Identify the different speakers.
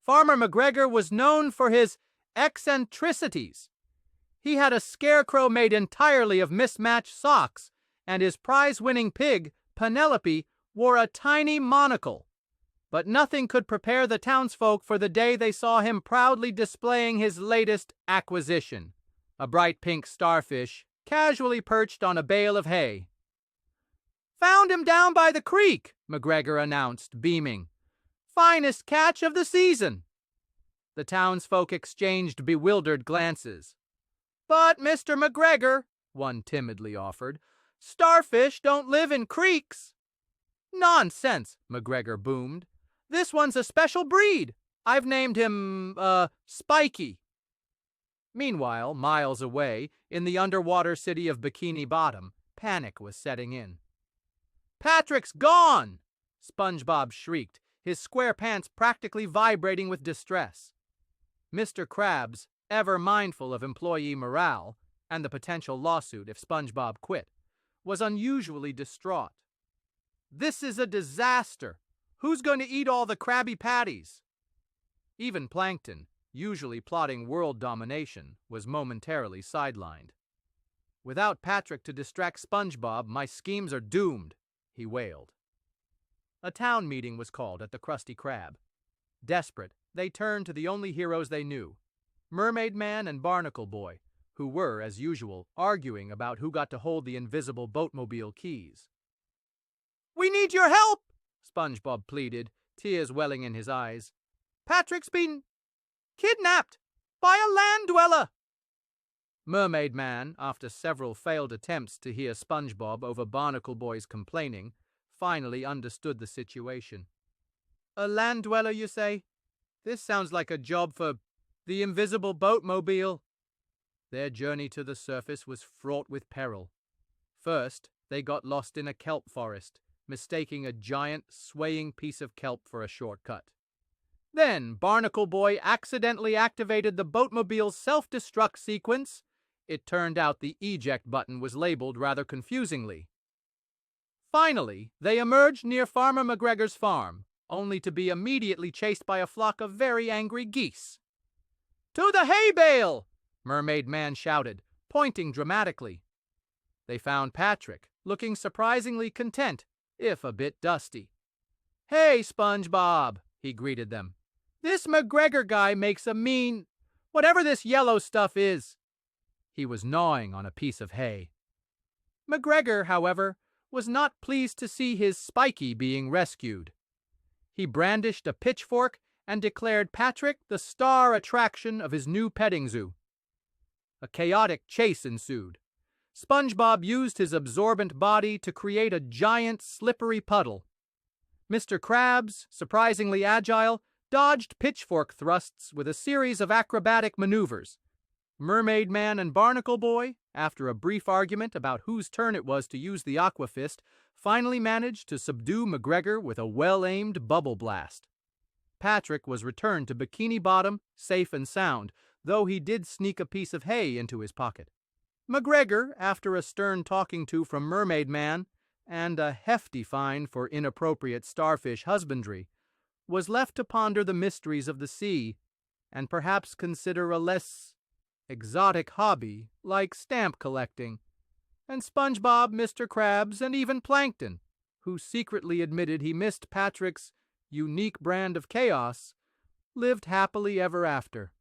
Speaker 1: Farmer McGregor was known for his eccentricities. He had a scarecrow made entirely of mismatched socks, and his prize-winning pig, Penelope, wore a tiny monocle. But nothing could prepare the townsfolk for the day they saw him proudly displaying his latest acquisition, a bright pink starfish casually perched on a bale of hay. "Found him down by the creek," McGregor announced, beaming. "Finest catch of the season." The townsfolk exchanged bewildered glances. "But, Mr. McGregor," one timidly offered, "starfish don't live in creeks." "Nonsense," McGregor boomed. "This one's a special breed. I've named him, Spiky." Meanwhile, miles away, in the underwater city of Bikini Bottom, panic was setting in. "Patrick's gone!" SpongeBob shrieked, his square pants practically vibrating with distress. Mr. Krabs, ever mindful of employee morale and the potential lawsuit if SpongeBob quit, was unusually distraught. "This is a disaster. Who's going to eat all the Krabby Patties?" Even Plankton, usually plotting world domination, was momentarily sidelined. "Without Patrick to distract SpongeBob, my schemes are doomed," he wailed. A town meeting was called at the Krusty Krab. Desperate, they turned to the only heroes they knew, Mermaid Man and Barnacle Boy, who were, as usual, arguing about who got to hold the invisible boatmobile keys. "We need your help," SpongeBob pleaded, tears welling in his eyes. "Patrick's been kidnapped by a land dweller." Mermaid Man, after several failed attempts to hear SpongeBob over Barnacle Boy's complaining, finally understood the situation. "A land dweller, you say? This sounds like a job for the invisible boatmobile." Their journey to the surface was fraught with peril. First, they got lost in a kelp forest, mistaking a giant, swaying piece of kelp for a shortcut. Then Barnacle Boy accidentally activated the boatmobile's self-destruct sequence. It turned out the eject button was labeled rather confusingly. Finally, they emerged near Farmer McGregor's farm, only to be immediately chased by a flock of very angry geese. "To the hay bale!" Mermaid Man shouted, pointing dramatically. They found Patrick, looking surprisingly content, if a bit dusty. "Hey, SpongeBob," he greeted them. "This McGregor guy makes a mean... whatever this yellow stuff is." He was gnawing on a piece of hay. McGregor, however, was not pleased to see his Spiky being rescued. He brandished a pitchfork and declared Patrick the star attraction of his new petting zoo. A chaotic chase ensued. SpongeBob used his absorbent body to create a giant, slippery puddle. Mr. Krabs, surprisingly agile, dodged pitchfork thrusts with a series of acrobatic maneuvers. Mermaid Man and Barnacle Boy, after a brief argument about whose turn it was to use the Aqua Fist, finally managed to subdue McGregor with a well-aimed bubble blast. Patrick was returned to Bikini Bottom, safe and sound, though he did sneak a piece of hay into his pocket. McGregor, after a stern talking to from Mermaid Man and a hefty fine for inappropriate starfish husbandry, was left to ponder the mysteries of the sea and perhaps consider a less exotic hobby like stamp collecting. And SpongeBob, Mr. Krabs, and even Plankton, who secretly admitted he missed Patrick's unique brand of chaos, lived happily ever after.